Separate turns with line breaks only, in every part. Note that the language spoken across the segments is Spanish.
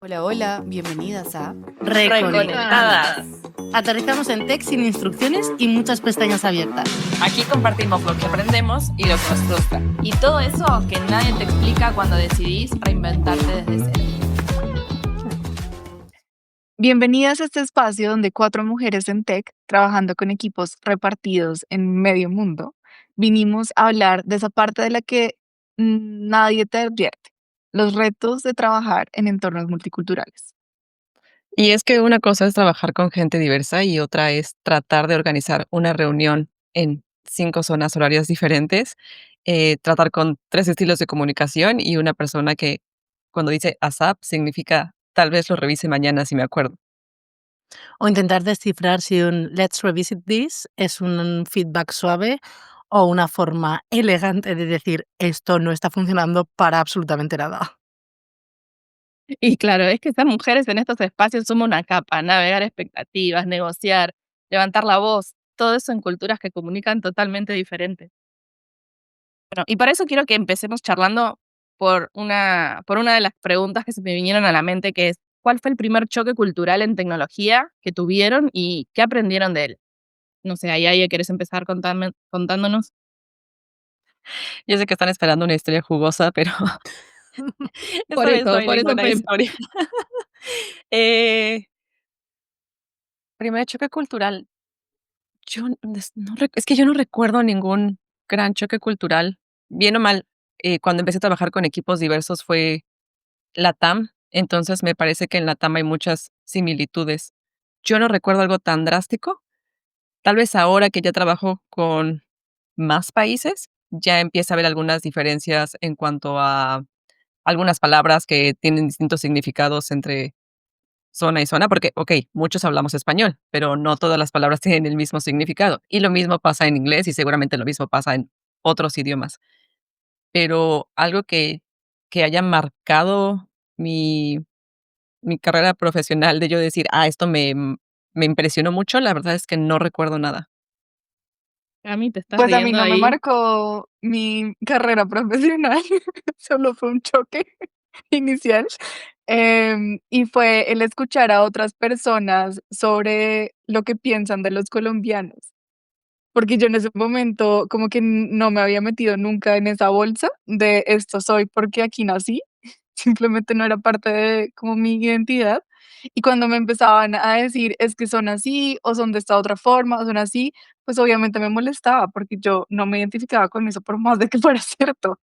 Hola, hola, bienvenidas a
Reconectadas.
Aterrizamos en tech sin instrucciones y muchas pestañas abiertas.
Aquí compartimos lo que aprendemos y lo que nos frustra. Y todo eso que nadie te explica cuando decidís reinventarte desde cero.
Bienvenidas a este espacio donde cuatro mujeres en tech, trabajando con equipos repartidos en medio mundo, vinimos a hablar de esa parte de la que nadie te advierte, los retos de trabajar en entornos multiculturales.
Y es que una cosa es trabajar con gente diversa y otra es tratar de organizar una reunión en 5 zonas horarias diferentes, tratar con 3 estilos de comunicación y una persona que cuando dice ASAP significa tal vez lo revise mañana si me acuerdo.
O intentar descifrar si un let's revisit this es un feedback suave o una forma elegante de decir esto no está funcionando para absolutamente nada.
Y claro, es que ser mujeres en estos espacios somos una capa, navegar expectativas, negociar, levantar la voz, todo eso en culturas que comunican totalmente diferente. Bueno, y para eso quiero que empecemos charlando por una de las preguntas que se me vinieron a la mente, que es, ¿cuál fue el primer choque cultural en tecnología que tuvieron y qué aprendieron de él? No sé, Ayaya, ¿querés empezar contándonos?
Yo sé que están esperando una historia jugosa, pero esta vez no hay
Por eso
ninguna
fue.
historia. Eh, primer choque cultural. Yo no es que yo no recuerdo ningún gran choque cultural. Bien o mal, cuando empecé a trabajar con equipos diversos fue LATAM, entonces me parece que en LATAM hay muchas similitudes. Yo no recuerdo algo tan drástico. Tal vez ahora que ya trabajo con más países, ya empieza a haber algunas diferencias en cuanto a algunas palabras que tienen distintos significados entre zona y zona, porque, okey, muchos hablamos español, pero no todas las palabras tienen el mismo significado. Y lo mismo pasa en inglés, y seguramente lo mismo pasa en otros idiomas. Pero algo que haya marcado mi mi carrera profesional, de yo decir: "Ah, esto me impresionó mucho", la verdad es que no recuerdo nada.
Cami, ¿te estás
Pues a mí
riendo
no me
ahí?
marcó mi carrera profesional, solo fue un choque inicial. Y fue el escuchar a otras personas sobre lo que piensan de los colombianos. Porque yo en ese momento como que no me había metido nunca en esa bolsa de esto soy porque aquí nací, simplemente no era parte de como mi identidad. Y cuando me empezaban a decir es que son así o son de esta otra forma o son así, pues obviamente me molestaba porque yo no me identificaba con eso por más de que fuera cierto.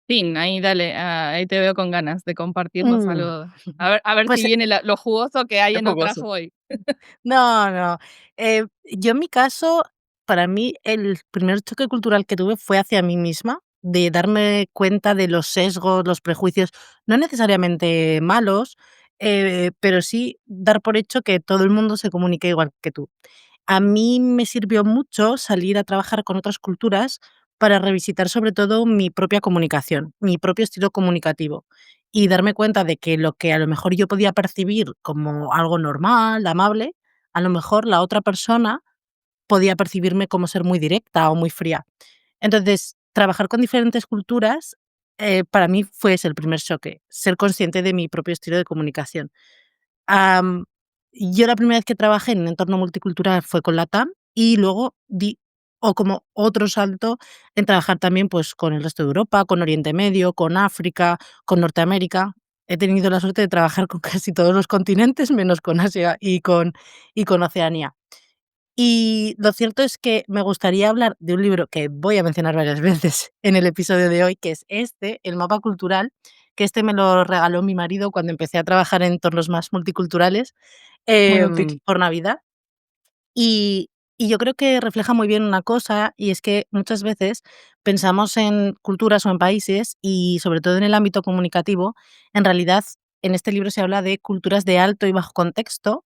Sí, ahí dale, ahí te veo con ganas de compartirnos
Mm,
algo. A ver si
pues,
viene lo jugoso que hay
Qué
en
jugoso.
Otrajo hoy.
no, no. Yo en mi caso, para mí el primer choque cultural que tuve fue hacia mí misma, de darme cuenta de los sesgos, los prejuicios, no necesariamente malos, pero sí dar por hecho que todo el mundo se comunica igual que tú. A mí me sirvió mucho salir a trabajar con otras culturas para revisitar sobre todo mi propia comunicación, mi propio estilo comunicativo y darme cuenta de que lo que a lo mejor yo podía percibir como algo normal, amable, a lo mejor la otra persona podía percibirme como ser muy directa o muy fría. Entonces, trabajar con diferentes culturas, para mí fue ese el primer choque, ser consciente de mi propio estilo de comunicación. Am, yo la primera vez que trabajé en un entorno multicultural fue con LATAM y luego di o como otro salto en trabajar también, pues, con el resto de Europa, con Oriente Medio, con África, con Norteamérica. He tenido la suerte de trabajar con casi todos los continentes, menos con Asia y con Oceanía. Y lo cierto es que me gustaría hablar de un libro que voy a mencionar varias veces en el episodio de hoy, que es este, El mapa cultural, que este me lo regaló mi marido cuando empecé a trabajar en entornos más multiculturales,
Muy útil.
por Navidad. Y yo creo que refleja muy bien una cosa, y es que muchas veces pensamos en culturas o en países, y sobre todo en el ámbito comunicativo, en realidad en este libro se habla de culturas de alto y bajo contexto,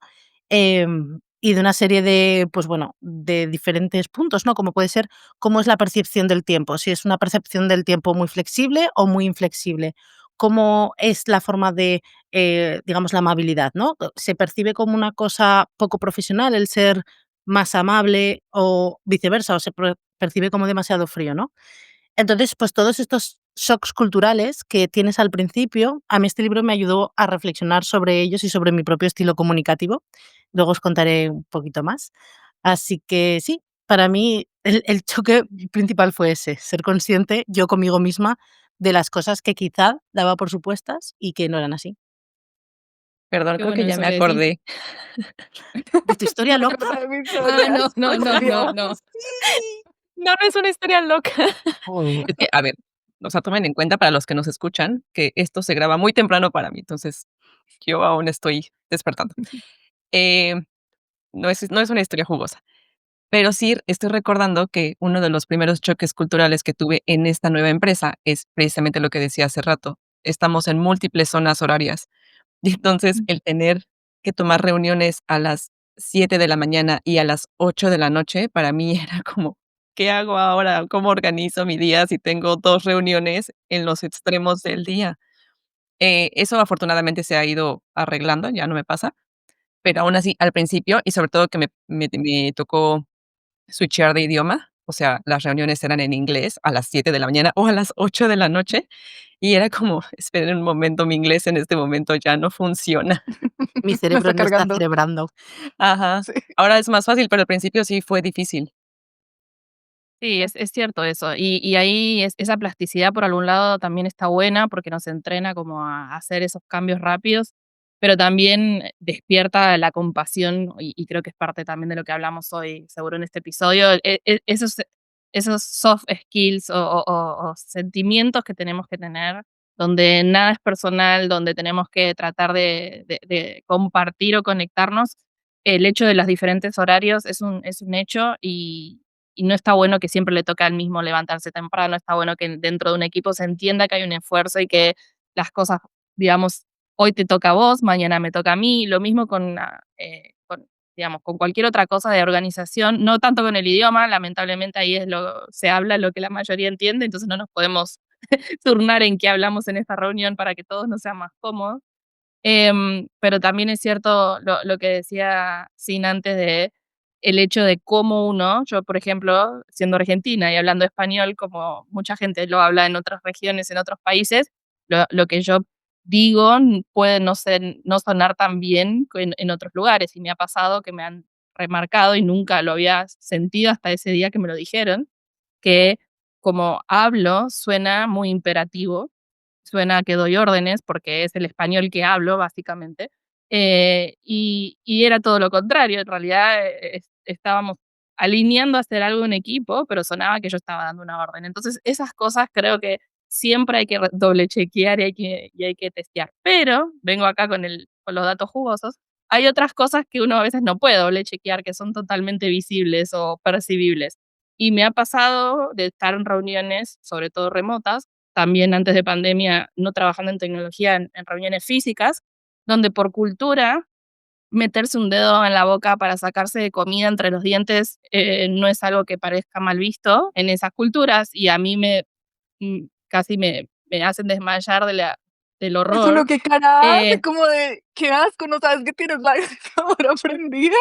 y de una serie de, pues bueno, de diferentes puntos, ¿no? Como puede ser cómo es la percepción del tiempo, si es una percepción del tiempo muy flexible o muy inflexible, cómo es la forma de, digamos, la amabilidad, ¿no? ¿Se percibe como una cosa poco profesional el ser más amable o viceversa, o se percibe como demasiado frío, ¿no? Entonces, pues todos estos shocks culturales que tienes al principio. A mí este libro me ayudó a reflexionar sobre ellos y sobre mi propio estilo comunicativo. Luego os contaré un poquito más. Así que sí, para mí el choque principal fue ese, ser consciente yo conmigo misma de las cosas que quizá daba por supuestas y que no eran así.
Perdón,
Qué
creo que
bueno
ya
eso
me
que decís.
acordé.
¿De tu historia
Me
loca?
acordé de mi
Ah,
historia.
no.
Sí.
No, no es una historia loca.
Joder.
Es que, a ver, o sea, tomen en cuenta para los que nos escuchan que esto se graba muy temprano para mí, entonces yo aún estoy despertando. Eh, no es una historia jugosa, pero sí estoy recordando que uno de los primeros choques culturales que tuve en esta nueva empresa es precisamente lo que decía hace rato. Estamos en múltiples zonas horarias y entonces el tener que tomar reuniones a las 7 de la mañana y a las 8 de la noche, para mí era como, ¿qué hago ahora? ¿Cómo organizo mi día si tengo 2 reuniones en los extremos del día? Eso afortunadamente se ha ido arreglando, ya no me pasa, pero aún así, al principio, y sobre todo que me tocó switchear de idioma, o sea, las reuniones eran en inglés a las 7 de la mañana o a las 8 de la noche, y era como, esperen un momento, mi inglés en este momento ya no funciona.
Mi
Me
cerebro
está
no está
cargando.
cerebrando.
Ajá.
Sí.
Ahora es más fácil, pero al principio sí fue difícil.
Sí, es cierto eso. Y ahí esa plasticidad, por algún lado, también está buena, porque nos entrena como a hacer esos cambios rápidos, pero también despierta la compasión, y creo que es parte también de lo que hablamos hoy, seguro en este episodio, esos soft skills o sentimientos que tenemos que tener, donde nada es personal, donde tenemos que tratar de compartir o conectarnos. El hecho de los diferentes horarios es un hecho, y no está bueno que siempre le toque al mismo levantarse temprano, está bueno que dentro de un equipo se entienda que hay un esfuerzo y que las cosas, digamos, hoy te toca a vos, mañana me toca a mí, lo mismo digamos, con cualquier otra cosa de organización, no tanto con el idioma, lamentablemente ahí se habla lo que la mayoría entiende, entonces no nos podemos turnar en qué hablamos en esta reunión para que todos nos sea más cómodo. Pero también es cierto lo que decía Sin antes de el hecho de cómo yo, por ejemplo, siendo argentina y hablando español, como mucha gente lo habla en otras regiones, en otros países, lo que yo digo puede no sonar tan bien en otros lugares. Y me ha pasado que me han remarcado y nunca lo había sentido hasta ese día que me lo dijeron, que como hablo suena muy imperativo, suena a que doy órdenes, porque es el español que hablo, básicamente, y era todo lo contrario. En realidad, estábamos alineando a hacer algo en equipo, pero sonaba que yo estaba dando una orden. Entonces, esas cosas creo que siempre hay que doble chequear y hay que testear. Pero, vengo acá con los datos jugosos, hay otras cosas que uno a veces no puede doble chequear, que son totalmente visibles o percibibles. Y me ha pasado de estar en reuniones, sobre todo remotas, también antes de pandemia, no trabajando en tecnología, en reuniones físicas, donde por cultura meterse un dedo en la boca para sacarse de comida entre los dientes, no es algo que parezca mal visto en esas culturas, y a mí casi me hacen desmayar del
Eso lo
horror.
que cara hace,
Eh,
como de, qué asco, no sabes que tienes la cámara prendida.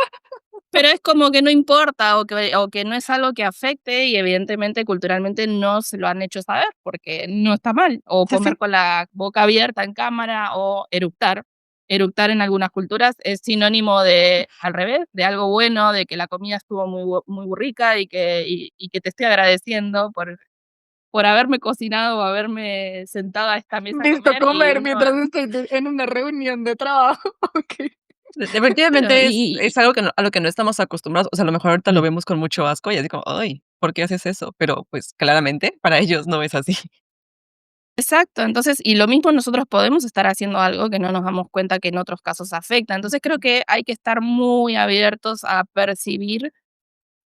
pero es como que no importa, o que no es algo que afecte, y evidentemente culturalmente no se lo han hecho saber, porque no está mal, o
Sí,
comer
sí.
con la boca abierta en cámara, o eructar. Eructar en algunas culturas es sinónimo de, al revés, de algo bueno, de que la comida estuvo muy rica, y que te estoy agradeciendo por haberme cocinado o haberme sentado a esta mesa a
Visto
comer, y
comer
uno
mientras estoy en una reunión de trabajo. Ok.
claro,
Definitivamente es algo que a lo que no estamos acostumbrados, o sea, a lo mejor ahorita lo
Mm.
vemos con mucho asco y así como, ay, ¿por qué haces eso? Pero, pues, claramente para ellos no es así.
Exacto, entonces, y lo mismo nosotros podemos estar haciendo algo que no nos damos cuenta que en otros casos afecta. Entonces, creo que hay que estar muy abiertos a percibir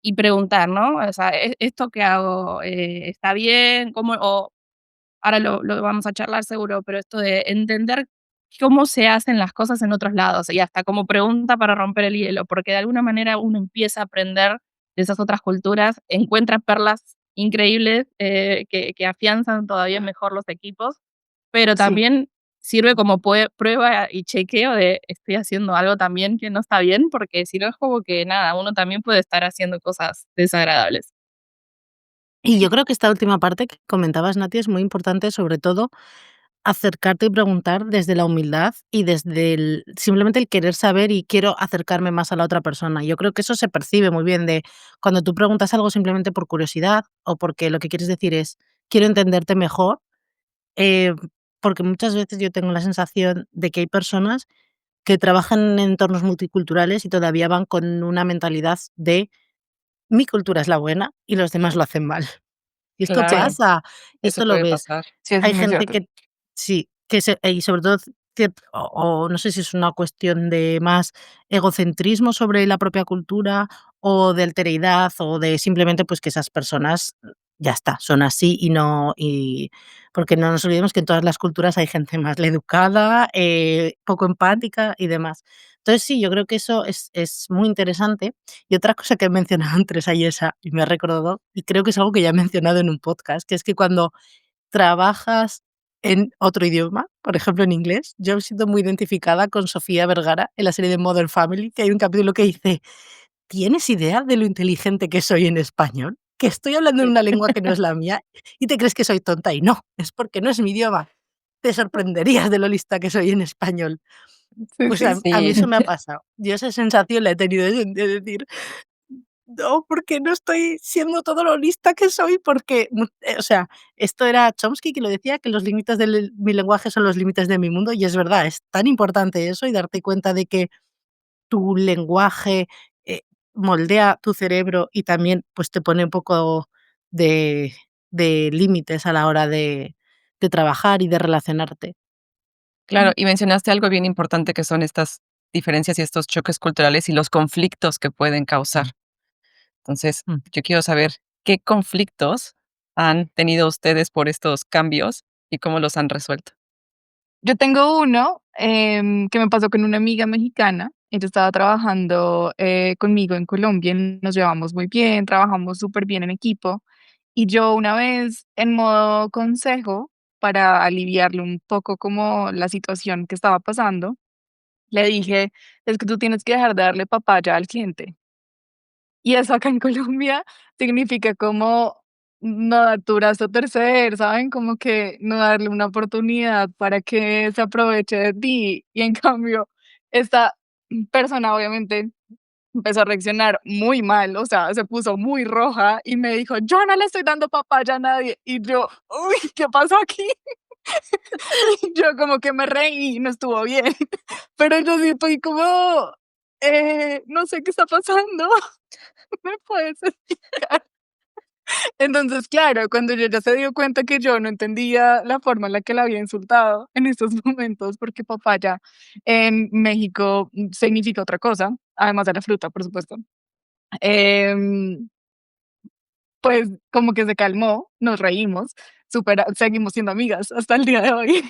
y preguntar, ¿no? O sea, ¿esto que hago, está bien? ¿Cómo? O ahora lo vamos a charlar seguro, pero esto de entender cómo se hacen las cosas en otros lados, y hasta como pregunta para romper el hielo, porque de alguna manera uno empieza a aprender de esas otras culturas, encuentra perlas increíbles, que afianzan todavía mejor los equipos, pero
Sí.
también sirve como prueba y chequeo de estoy haciendo algo también que no está bien, porque si no es como que nada, uno también puede estar haciendo cosas desagradables.
Y yo creo que esta última parte que comentabas, Nati, es muy importante, sobre todo acercarte y preguntar desde la humildad y desde simplemente el querer saber y quiero acercarme más a la otra persona. Yo creo que eso se percibe muy bien de cuando tú preguntas algo simplemente por curiosidad o porque lo que quieres decir es quiero entenderte mejor, eh, porque muchas veces yo tengo la sensación de que hay personas que trabajan en entornos multiculturales y todavía van con una mentalidad de mi cultura es la buena y los demás lo hacen mal. Y esto
Claro,
Sí,
pasa, y
eso
esto lo
puede
ves.
pasar.
sí, es
Hay
muy
gente
cierto.
que sí, que y sobre todo o no sé si es una cuestión de más egocentrismo sobre la propia cultura o de alteridad o de simplemente, pues, que esas personas, ya está, son así y no porque no nos olvidemos que en todas las culturas hay gente más educada, poco empática y demás. Entonces sí, yo creo que eso es muy interesante. Y otra cosa que he mencionado antes, Ayesa, y me ha recordado, y creo que es algo que ya he mencionado en un podcast, que es que cuando trabajas en otro idioma, por ejemplo, en inglés, yo me siento muy identificada con Sofía Vergara en la serie de Modern Family, que hay un capítulo que dice: "¿Tienes idea de lo inteligente que soy en español? Que estoy hablando en
Sí,
una lengua que no es la mía y te crees que soy tonta", y no, es porque no es mi idioma. Te sorprenderías de lo lista que soy en español.
sí,
Pues
sí.
a mí
Sí,
eso me ha pasado. Yo esa sensación la he tenido de decir: "No, porque no estoy siendo todo lo lista que soy", porque, o sea, esto era Chomsky que lo decía, que los límites de mi lenguaje son los límites de mi mundo, y es verdad, es tan importante eso y darte cuenta de que tu lenguaje, eh, moldea tu cerebro y también, pues, te pone un poco de límites a la hora de trabajar y de relacionarte.
claro, y mencionaste algo bien importante que son estas diferencias y estos choques culturales y los conflictos que pueden causar.
Mm,
Entonces,
mm.
yo quiero saber qué conflictos han tenido ustedes por estos cambios y cómo los han resuelto.
Yo tengo uno, que me pasó con una amiga mexicana. Ella estaba trabajando, conmigo en Colombia, nos llevamos muy bien, trabajamos súper bien en equipo. Y yo una vez, en modo consejo, para aliviarle un poco como la situación que estaba pasando, le dije: "Es que tú tienes que dejar de darle papaya al cliente". Y eso acá en Colombia significa como no dar tu brazo a torcer, ¿saben? Como que no darle una oportunidad para que se aproveche de ti. Y en cambio, esta persona obviamente empezó a reaccionar muy mal, o sea, se puso muy roja y me dijo: "Yo no le estoy dando papaya a nadie". Y yo: "Uy, ¿qué pasó aquí?". Y yo como que me reí y no estuvo bien, pero yo sí estoy como, no sé qué está pasando, ¿me puedes explicar? Entonces, claro, cuando ella ya se dio cuenta que yo no entendía la forma en la que la había insultado en estos momentos, porque papaya en México, significa otra cosa, además de la fruta, por supuesto. Em, pues, como que se calmó, nos reímos, seguimos siendo amigas hasta el día de hoy.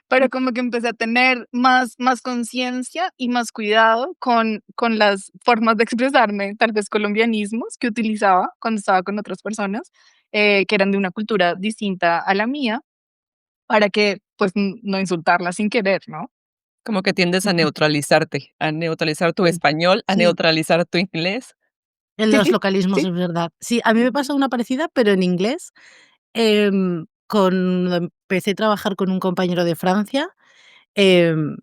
Pero como que empecé a tener más conciencia y más cuidado con las formas de expresarme, tal vez colombianismos que utilizaba cuando estaba con otras personas, que eran de una cultura distinta a la mía, para que, pues, no insultarla sin querer, ¿no?
Como que tiendes a neutralizarte, a neutralizar tu
Sí,
español, a
sí,
neutralizar tu inglés.
en
Sí,
los localismos
sí.
es verdad. Sí, a mí me pasó una parecida, pero en inglés, cuando empecé a trabajar con un compañero de Francia, em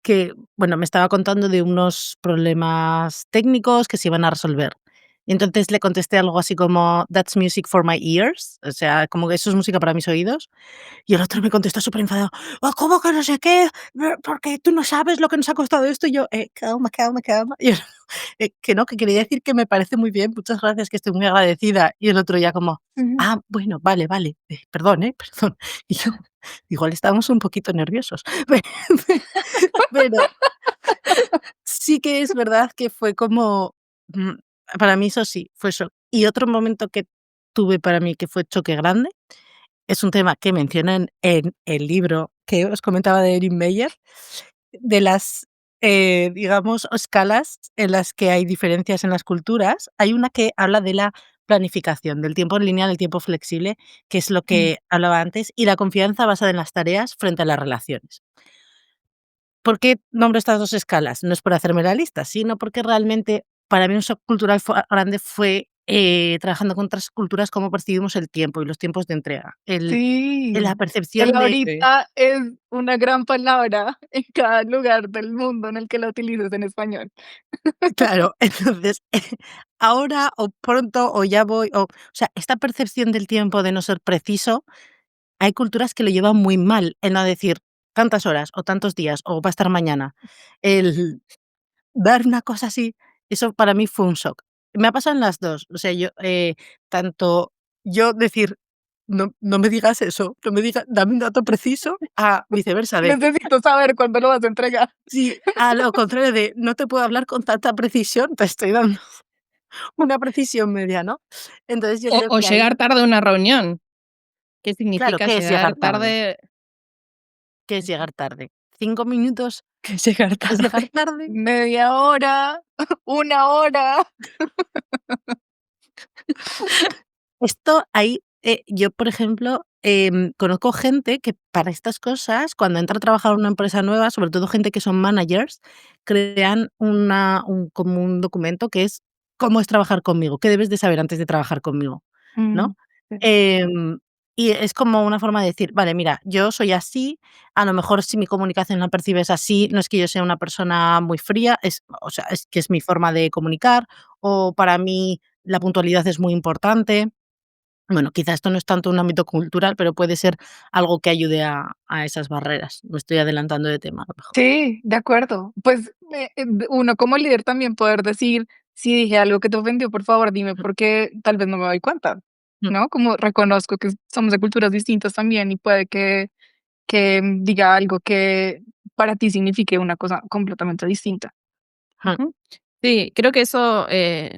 que, bueno, me estaba contando de unos problemas técnicos que se iban a resolver. Y entonces le contesté algo así como: "That's music for my ears", o sea, como que eso es música para mis oídos. Y el otro me contestó superenfadado: ¿cómo que no sé qué? Porque tú no sabes lo que nos ha costado esto". Y yo: calma, calma, calma". Y el que no, que quería decir que me parece muy bien, muchas gracias, que estoy muy agradecida. Y el otro ya como:
Ujú.
"Ah, bueno, vale, vale, perdón, perdón". Y yo: "Igual estábamos un poquito nerviosos". Pero sí que es verdad que fue como, para mí eso sí, fue shock. Y otro momento que tuve para mí que fue choque grande, es un tema que mencionan en el libro que os comentaba de Erin Meyer, de las, digamos, escalas en las que hay diferencias en las culturas. Hay una que habla de la planificación, del tiempo lineal, el tiempo flexible, que es lo
Mm,
que hablaba antes, y la confianza basada en las tareas frente a las relaciones. ¿Por qué nombro estas 2 escalas? No es por hacerme la lista, sino porque realmente para mí un shock cultural grande fue trabajando con otras culturas, cómo percibimos el tiempo y los tiempos de entrega.
Sí,
La
el
percepción de
ahorita es una gran palabra en cada lugar del mundo en el que la utilices en español.
claro, entonces, ahora o pronto o ya voy, o sea, esta percepción del tiempo de no ser preciso, hay culturas que lo llevan muy mal, el no decir tantas horas o tantos días o va a estar mañana. El dar una cosa así, eso para mí fue un shock. Me ha pasado en las 2, o sea, yo, tanto yo decir: "No me digas eso, no me digas, dame un dato preciso", a viceversa de
Necesito saber cuándo lo vas a entregar.
sí, a lo contrario de: "No te puedo hablar con tanta precisión", te estoy dando una precisión media, ¿no? Entonces yo creo
O
que ahí
llegar tarde a una reunión. ¿Qué
claro,
significa
¿qué es llegar
llegar
tarde?
tarde?
¿Qué es llegar tarde? ¿5 minutos
¿Qué es llegar
es llegar
tarde?
tarde?
Media hora, una hora.
Esto ahí, yo, por ejemplo, conozco gente que para estas cosas, cuando entra a trabajar en una empresa nueva, sobre todo gente que son managers, crean como un documento que es cómo es trabajar conmigo, qué debes de saber antes de trabajar conmigo, ¿no?
Sí.
Em, y es como una forma de decir, vale, mira, yo soy así, a lo mejor si mi comunicación la percibes así, no es que yo sea una persona muy fría, o sea, es que es mi forma de comunicar, o para mí la puntualidad es muy importante. Bueno, quizá esto no es tanto un ámbito cultural, pero puede ser algo que ayude a esas barreras. Me estoy adelantando de tema, a lo mejor.
Sí, de acuerdo. Pues, uno como líder también poder decir: "Si dije algo que te ofendió, por favor, dime,
Mm,
porque tal vez no me doy cuenta",
mm,
¿no? Como reconozco que somos de culturas distintas también y puede que diga algo que para ti signifique una cosa completamente distinta.
mm,
Ujú. Sí, creo que eso,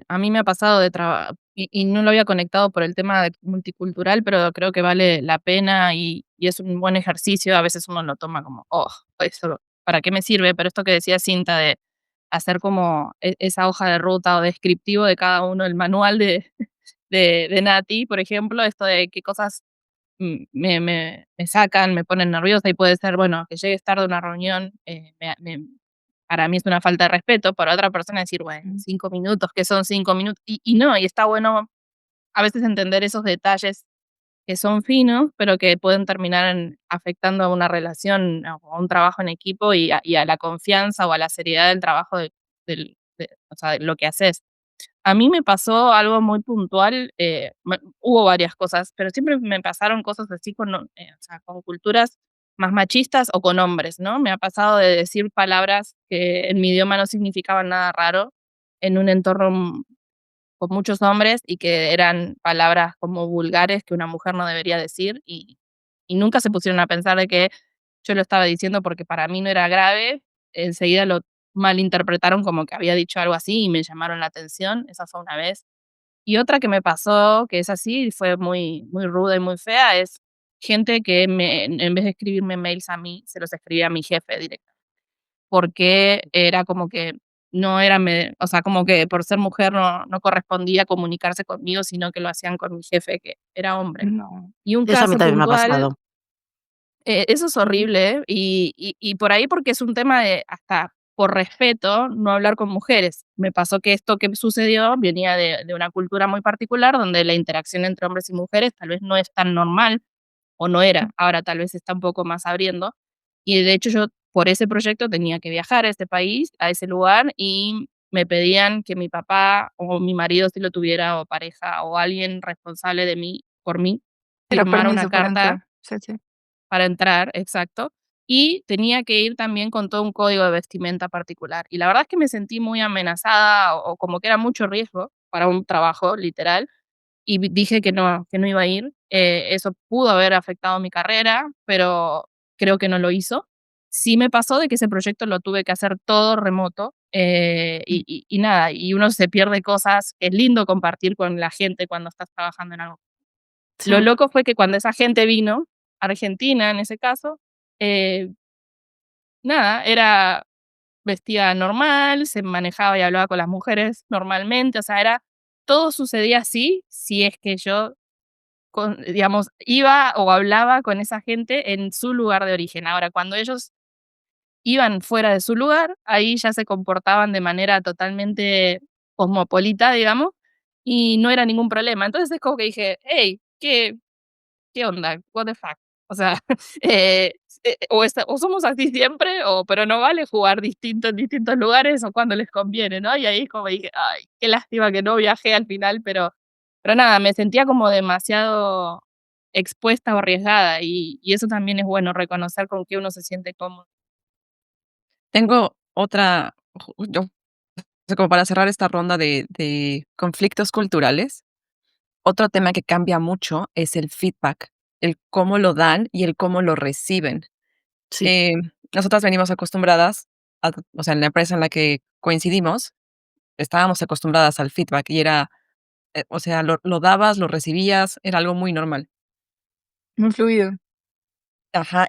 a mí me ha pasado de trabajo y no lo había conectado por el tema de multicultural, pero creo que vale la pena y es un buen ejercicio. A veces uno lo toma como: "Oh, ¿eso para qué me sirve?". Pero esto que decía Cinta de hacer como esa hoja de ruta o descriptivo de cada uno, el manual de de Nati, por ejemplo, esto de qué cosas me sacan, me ponen nerviosa y puede ser, bueno, que llegues tarde a una reunión, para mí es una falta de respeto, para otra persona decir, bueno,
Mm.
5 minutos, ¿qué son 5 minutos? Y no, y está bueno a veces entender esos detalles que son finos, pero que pueden terminar afectando a una relación o a un trabajo en equipo y a la confianza o a la seriedad del trabajo o sea, de lo que haces. A mí me pasó algo muy puntual, hubo varias cosas, pero siempre me pasaron cosas así o sea, con culturas más machistas o con hombres, ¿no? Me ha pasado de decir palabras que en mi idioma no significaban nada raro en un entorno con muchos hombres y que eran palabras como vulgares que una mujer no debería decir y nunca se pusieron a pensar de que yo lo estaba diciendo porque para mí no era grave, enseguida lo malinterpretaron como que había dicho algo así y me llamaron la atención, esa fue una vez. Y otra que me pasó, que es así, fue muy ruda y muy fea, es gente que en vez de escribirme mails a mí, se los escribía a mi jefe directamente, porque era como que no era o sea, como que por ser mujer no correspondía comunicarse conmigo, sino que lo hacían con mi jefe, que era hombre.
No.
Y un
eso a mí
caso
también me ha
puntual,
pasado.
eso es horrible, ¿eh? Y por ahí porque es un tema de hasta por respeto, no hablar con mujeres. Me pasó que esto que sucedió venía de una cultura muy particular, donde la interacción entre hombres y mujeres tal vez no es tan normal, o no era, ahora tal vez se está un poco más abriendo. Y de hecho yo por ese proyecto tenía que viajar a este país, a ese lugar, y me pedían que mi papá o mi marido, si lo tuviera, o pareja, o alguien responsable de mí, por mí,
Era
firmara una
permiso para
carta
entrar. Sí, sí.
para entrar, exacto, y tenía que ir también con todo un código de vestimenta particular. Y la verdad es que me sentí muy amenazada o como que era mucho riesgo para un trabajo literal, y dije que no iba a ir. Eso pudo haber afectado mi carrera, pero creo que no lo hizo. Sí me pasó de que ese proyecto lo tuve que hacer todo remoto, y nada, y uno se pierde cosas. Es lindo compartir con la gente cuando estás trabajando en algo. Lo
Sí,
loco fue que cuando esa gente vino, Argentina en ese caso, eh, nada, era vestida normal, se manejaba y hablaba con las mujeres normalmente, o sea, todo sucedía así, si es que yo digamos, iba o hablaba con esa gente en su lugar de origen. Ahora, cuando ellos iban fuera de su lugar, ahí ya se comportaban de manera totalmente cosmopolita, digamos, y no era ningún problema. Entonces es como que dije, hey, ¿qué onda? What the fuck. O sea, o somos así siempre, pero no vale jugar distinto en distintos lugares o cuando les conviene, ¿no? Y ahí es como dije, ay, qué lástima que no viajé al final, pero nada, me sentía como demasiado expuesta o arriesgada y eso también es bueno, reconocer con qué uno se siente cómodo.
Tengo otra, yo, o sea, como para cerrar esta ronda de conflictos culturales, otro tema que cambia mucho es el feedback, el cómo lo dan y el cómo lo reciben.
Sí,
Nosotras venimos acostumbradas, o sea, en la empresa en la que coincidimos, estábamos acostumbradas al feedback y era, o sea, lo dabas, lo recibías, era algo muy normal.
Muy fluido.
Ajá,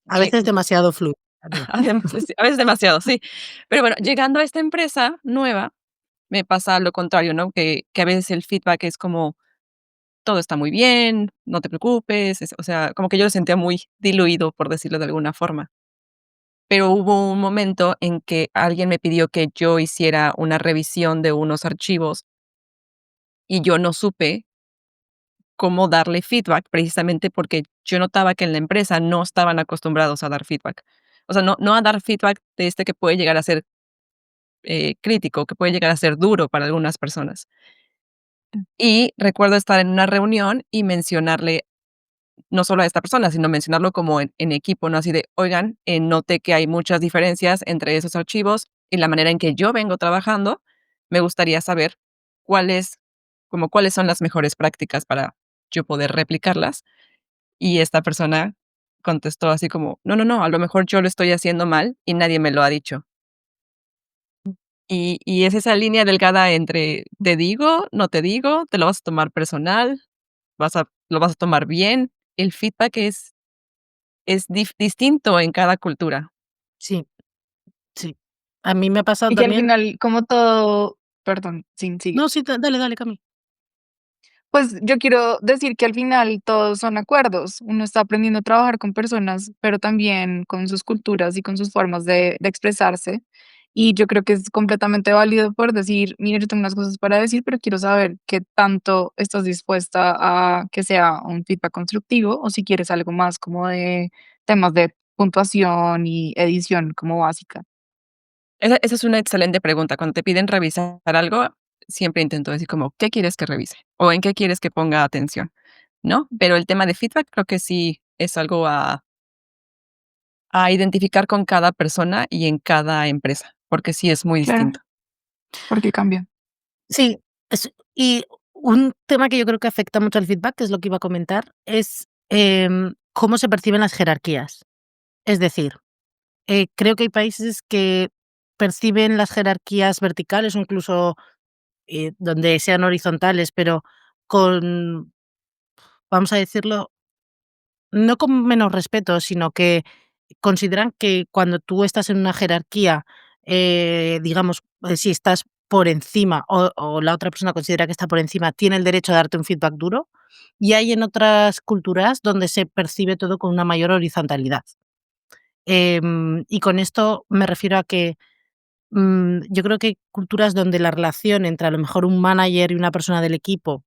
a veces demasiado fluido.
a veces demasiado, sí. Pero bueno, llegando a esta empresa nueva, me pasa lo contrario, ¿no? Que a veces el feedback es como, todo está muy bien, no te preocupes, o sea, como que yo lo sentía muy diluido, por decirlo de alguna forma. Pero hubo un momento en que alguien me pidió que yo hiciera una revisión de unos archivos y yo no supe cómo darle feedback, precisamente porque yo notaba que en la empresa no estaban acostumbrados a dar feedback. O sea, no a dar feedback de este que puede llegar a ser crítico, que puede llegar a ser duro para algunas personas. Y recuerdo estar en una reunión y mencionarle, no solo a esta persona, sino mencionarlo como en equipo, ¿no? Así de, oigan, noté que hay muchas diferencias entre esos archivos y la manera en que yo vengo trabajando. Me gustaría saber cuáles, como cuáles son las mejores prácticas para yo poder replicarlas. Y esta persona contestó así como, no, no, no, a lo mejor yo lo estoy haciendo mal y nadie me lo ha dicho. Y es esa línea delgada entre te digo, no te digo, te lo vas a tomar personal, lo vas a tomar bien. El feedback es distinto en cada cultura.
Sí, sí. A mí me ha pasado
Y que al
también.
final, como todo, perdón, sin sigue.
No, sí, dale, dale, Cami.
Pues yo quiero decir que al final todos son acuerdos. Uno está aprendiendo a trabajar con personas, pero también con sus culturas y con sus formas de expresarse. Y yo creo que es completamente válido por decir, mira, yo tengo unas cosas para decir, pero quiero saber qué tanto estás dispuesta a que sea un feedback constructivo o si quieres algo más como de temas de puntuación y edición como básica.
Esa es una excelente pregunta. Cuando te piden revisar algo, siempre intento decir como, ¿qué quieres que revise? ¿O en qué quieres que ponga atención? ¿No? Pero el tema de feedback creo que sí es algo a identificar con cada persona y en cada empresa, porque sí es muy
Claro,
distinto.
porque cambia.
Sí, y un tema que yo creo que afecta mucho al feedback, que es lo que iba a comentar, es cómo se perciben las jerarquías. Es decir, creo que hay países que perciben las jerarquías verticales o incluso donde sean horizontales, pero con, vamos a decirlo, no con menos respeto, sino que consideran que cuando tú estás en una jerarquía, digamos, si estás por encima o la otra persona considera que está por encima, tiene el derecho a darte un feedback duro. Y hay en otras culturas donde se percibe todo con una mayor horizontalidad. Y con esto me refiero a que yo creo que hay culturas donde la relación entre a lo mejor un manager y una persona del equipo,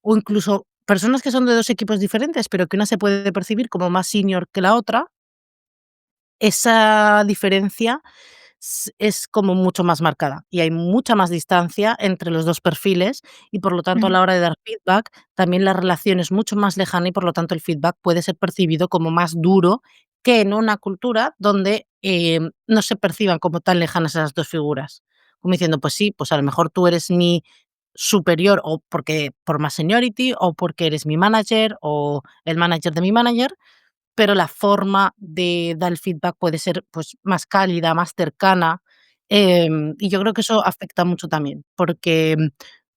o incluso personas que son de dos equipos diferentes, pero que una se puede percibir como más senior que la otra, esa diferencia es como mucho más marcada y hay mucha más distancia entre los 2 perfiles y, por lo tanto, a
Ujú.
la hora de dar feedback, también la relación es mucho más lejana y, por lo tanto, el feedback puede ser percibido como más duro que en una cultura donde, no se perciban como tan lejanas esas 2 figuras. Como diciendo, pues sí, pues a lo mejor tú eres mi superior o porque por más seniority o porque eres mi manager o el manager de mi manager, pero la forma de dar el feedback puede ser, pues, más cálida, más cercana, y yo creo que eso afecta mucho también, porque,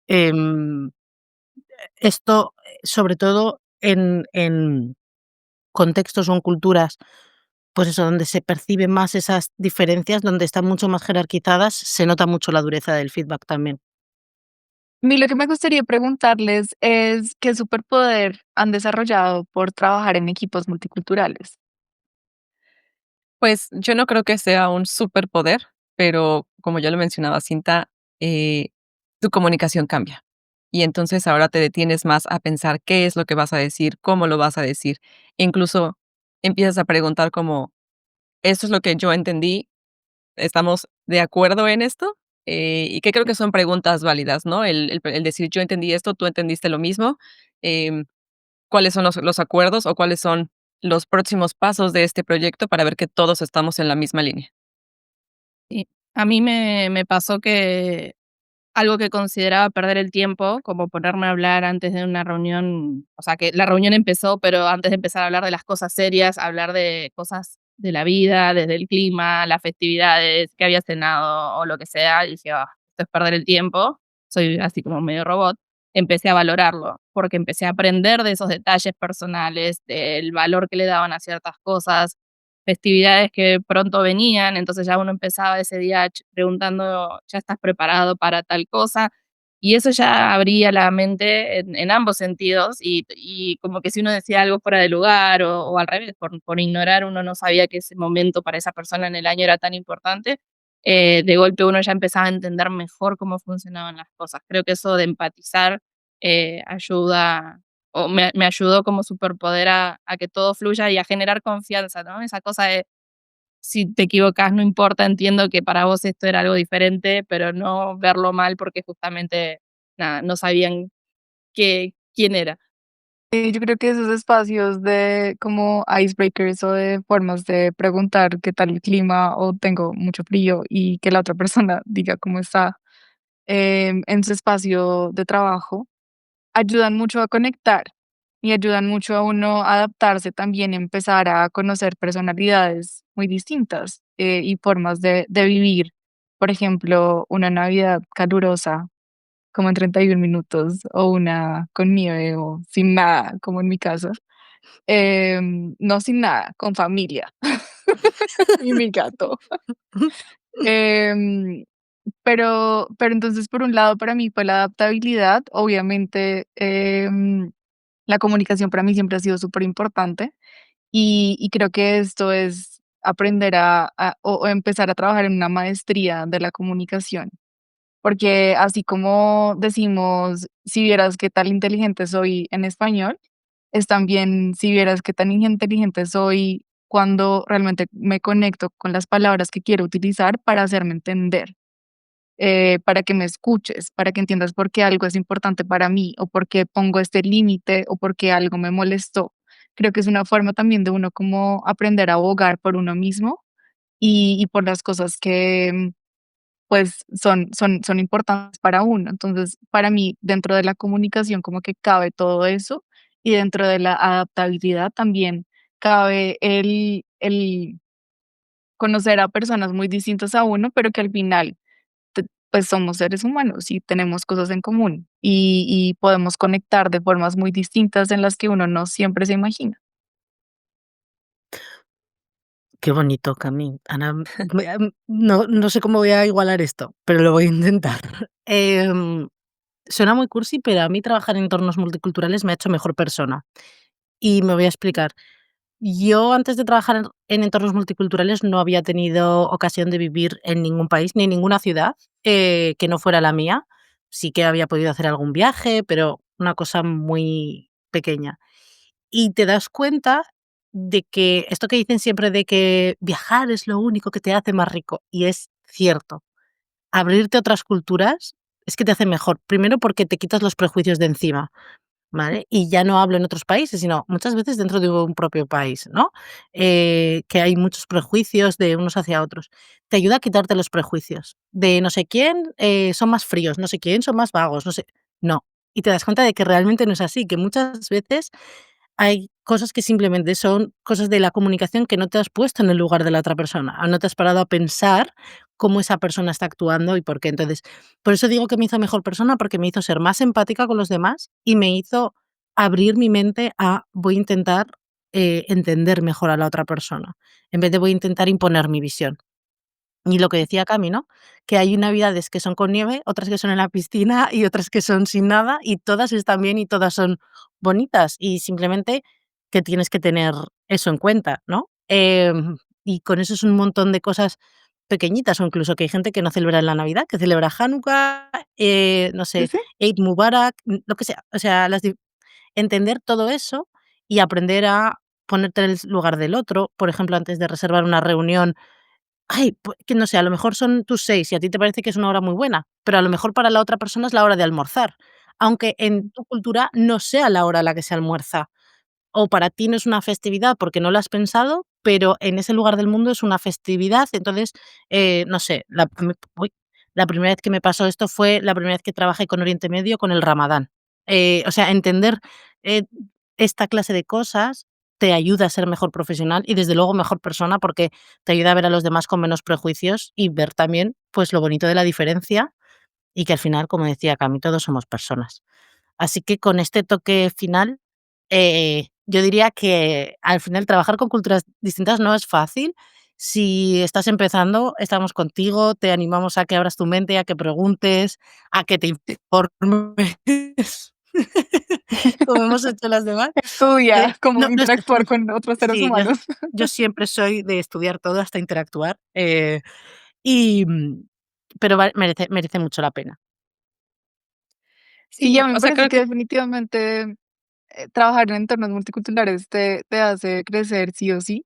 em, esto, sobre todo en contextos o en culturas, pues eso, donde se perciben más esas diferencias, donde están mucho más jerarquizadas, se nota mucho la dureza del feedback también.
A mí lo que me gustaría preguntarles es, ¿qué superpoder han desarrollado por trabajar en equipos multiculturales?
Pues yo no creo que sea un superpoder, pero como ya lo mencionaba Cinta, eh, tu comunicación cambia. y entonces ahora te detienes más a pensar qué es lo que vas a decir, cómo lo vas a decir. Incluso empiezas a preguntar como, ¿esto es lo que yo entendí? ¿Estamos de acuerdo en esto? Y que creo que son preguntas válidas, ¿no? El decir, yo entendí esto, tú entendiste lo mismo. Em, ¿Cuáles son los acuerdos o cuáles son los próximos pasos de este proyecto para ver que todos estamos en la misma línea?
Sí. A mí me pasó que algo que consideraba perder el tiempo, como ponerme a hablar antes de una reunión, o sea, que la reunión empezó, pero antes de empezar a hablar de las cosas serias, hablar de cosas de la vida, desde el clima, las festividades, que había cenado o lo que sea, y dije: "Ah, esto es perder el tiempo", soy así como medio robot. Empecé a valorarlo, porque empecé a aprender de esos detalles personales, del valor que le daban a ciertas cosas, festividades que pronto venían, entonces ya uno empezaba ese día preguntando, ¿ya estás preparado para tal cosa? Y eso ya abría la mente en ambos sentidos y como que si uno decía algo fuera de lugar o al revés, por ignorar, uno no sabía que ese momento para esa persona en el año era tan importante, de golpe uno ya empezaba a entender mejor cómo funcionaban las cosas. Creo que eso de empatizar ayuda o me ayudó como superpoder a que todo fluya y a generar confianza, ¿no? Esa cosa de si te equivocas, no importa, entiendo que para vos esto era algo diferente, pero no verlo mal porque justamente, nada, no sabían quién era.
Yo creo que esos espacios de como icebreakers o de formas de preguntar qué tal el clima o tengo mucho frío y que la otra persona diga cómo está en su espacio de trabajo, ayudan mucho a conectar y ayudan mucho a uno a adaptarse también, empezar a conocer personalidades muy distintas y formas de vivir. Por ejemplo, una Navidad calurosa, como en 31 minutos, o una con nieve o sin nada, como en mi caso. No sin nada, con familia y mi gato. Em, pero entonces, por un lado, para mí fue la adaptabilidad. Obviamente, la comunicación para mí siempre ha sido súper importante y creo que esto es aprender o empezar a trabajar en una maestría de la comunicación, porque así como decimos, si vieras qué tan inteligente soy en español, es también si vieras qué tan inteligente soy cuando realmente me conecto con las palabras que quiero utilizar para hacerme entender, para que me escuches, para que entiendas por qué algo es importante para mí o por qué pongo este límite o por qué algo me molestó. Creo que es una forma también de uno como aprender a abogar por uno mismo y por las cosas que pues son importantes para uno. Entonces, para mí, dentro de la comunicación como que cabe todo eso y dentro de la adaptabilidad también cabe el conocer a personas muy distintas a uno, pero que al final pues somos seres humanos y tenemos cosas en común y podemos conectar de formas muy distintas en las que uno no siempre se imagina.
Qué bonito, Cami. Ana, no sé cómo voy a igualar esto, pero lo voy a intentar. Suena muy cursi, pero a mí trabajar en entornos multiculturales me ha hecho mejor persona. Y me voy a explicar. Yo antes de trabajar en entornos multiculturales no había tenido ocasión de vivir en ningún país ni en ninguna ciudad que no fuera la mía. Sí que había podido hacer algún viaje, pero una cosa muy pequeña. Y te das cuenta de que esto que dicen siempre de que viajar es lo único que te hace más rico, y es cierto. Abrirte a otras culturas es que te hace mejor. Primero porque te quitas los prejuicios de encima. ¿Vale? Y ya no hablo en otros países, sino muchas veces dentro de un propio país, ¿no? Que hay muchos prejuicios de unos hacia otros. Te ayuda a quitarte los prejuicios de no sé quién son más fríos, no sé quién son más vagos, no sé. No. Y te das cuenta de que realmente no es así, que muchas veces hay cosas que simplemente son cosas de la comunicación que no te has puesto en el lugar de la otra persona, o no te has parado a pensar cómo esa persona está actuando y por qué. Entonces, por eso digo que me hizo mejor persona, porque me hizo ser más empática con los demás y me hizo abrir mi mente a voy a intentar entender mejor a la otra persona, en vez de voy a intentar imponer mi visión. Y lo que decía Cami, ¿no? Que hay navidades que son con nieve, otras que son en la piscina y otras que son sin nada, y todas están bien y todas son bonitas, y simplemente que tienes que tener eso en cuenta, ¿no? Y con eso es un montón de cosas pequeñitas, o incluso que hay gente que no celebra la Navidad, que celebra Hanukkah, no
Sí,
sé,
sí.
Eid Mubarak, lo que sea. O sea, entender todo eso y aprender a ponerte en el lugar del otro. Por ejemplo, antes de reservar una reunión, que no sé, a lo mejor son tus 6 y a ti te parece que es una hora muy buena, pero a lo mejor para la otra persona es la hora de almorzar, aunque en tu cultura no sea la hora a la que se almuerza. O para ti no es una festividad porque no lo has pensado, pero en ese lugar del mundo es una festividad. Entonces, no sé, la primera vez que me pasó esto fue la primera vez que trabajé con Oriente Medio, con el Ramadán. O sea, entender, eh, esta clase de cosas te ayuda a ser mejor profesional y, desde luego, mejor persona, porque te ayuda a ver a los demás con menos prejuicios y ver también, pues, lo bonito de la diferencia y que al final, como decía Cami, todos somos personas. Así que con este toque final, yo diría que al final trabajar con culturas distintas no es fácil. Si estás empezando, estamos contigo, te animamos a que abras tu mente, a que preguntes, a que te informes, como hemos hecho las demás.
Estudia cómo
No es
interactuar con otros seres
sí,
humanos.
yo siempre soy de estudiar todo hasta interactuar, y, pero merece mucho la pena.
Sí, a
Sí,
mí
o
me
sea,
parece
creo
que
que
definitivamente trabajar en entornos multiculturales te hace crecer sí o sí,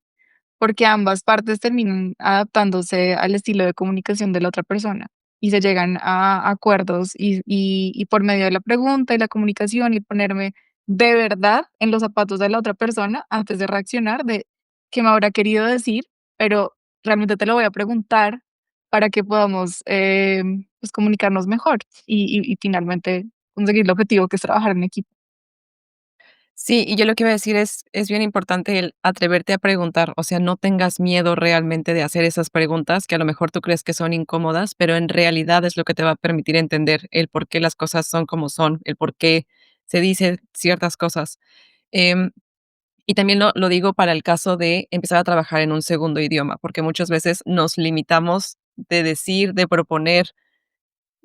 porque ambas partes terminan adaptándose al estilo de comunicación de la otra persona y se llegan a acuerdos y por medio de la pregunta y la comunicación y ponerme de verdad en los zapatos de la otra persona antes de reaccionar de qué me habrá querido decir, pero realmente te lo voy a preguntar para que podamos pues comunicarnos mejor y finalmente conseguir el objetivo que es trabajar en equipo.
sí, y yo lo que iba a decir es bien importante el atreverte a preguntar, o sea, no tengas miedo realmente de hacer esas preguntas que a lo mejor tú crees que son incómodas, pero en realidad es lo que te va a permitir entender el por qué las cosas son como son, el por qué se dicen ciertas cosas. Em, y también lo digo para el caso de empezar a trabajar en un segundo idioma, porque muchas veces nos limitamos de decir, de proponer,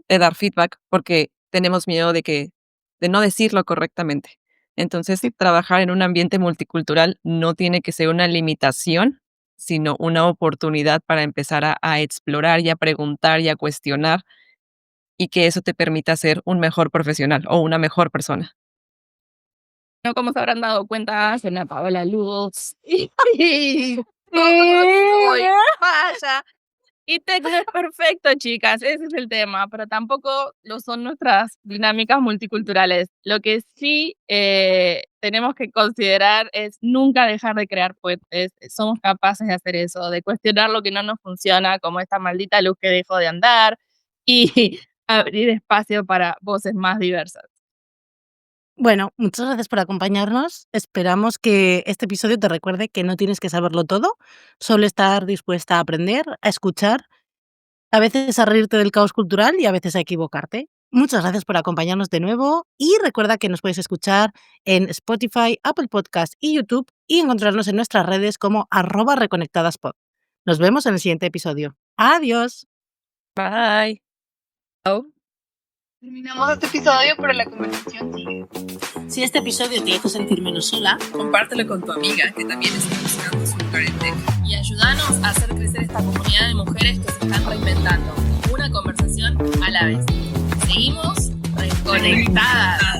de dar feedback, porque tenemos miedo de no decirlo correctamente. Entonces,
Sí.
trabajar en un ambiente multicultural no tiene que ser una limitación, sino una oportunidad para empezar a explorar y a preguntar y a cuestionar, y que eso te permita ser un mejor profesional o una mejor persona.
No, como se habrán dado cuenta, se me apagó la luz y todo hoy falla. Y Tecno es perfecto, chicas, ese es el tema, pero tampoco lo son nuestras dinámicas multiculturales. Lo que sí tenemos que considerar es nunca dejar de crear puentes. Somos capaces de hacer eso, de cuestionar lo que no nos funciona, como esta maldita luz que dejó de andar, y abrir espacio para voces más diversas.
Bueno, muchas gracias por acompañarnos. Esperamos que este episodio te recuerde que no tienes que saberlo todo, solo estar dispuesta a aprender, a escuchar, a veces a reírte del caos cultural y a veces a equivocarte. Muchas gracias por acompañarnos de nuevo y recuerda que nos puedes escuchar en Spotify, Apple Podcast y YouTube y encontrarnos en nuestras redes como @reconectadaspod. Nos vemos en el siguiente episodio. Adiós.
Bye.
Terminamos este episodio, pero la conversación sigue.
Si este episodio te hizo sentir menos sola,
Compártelo con tu amiga que también está buscando su lugar en tech. Y ayúdanos a hacer crecer esta comunidad de mujeres que se están reinventando. Una conversación a la vez. Seguimos reconectadas.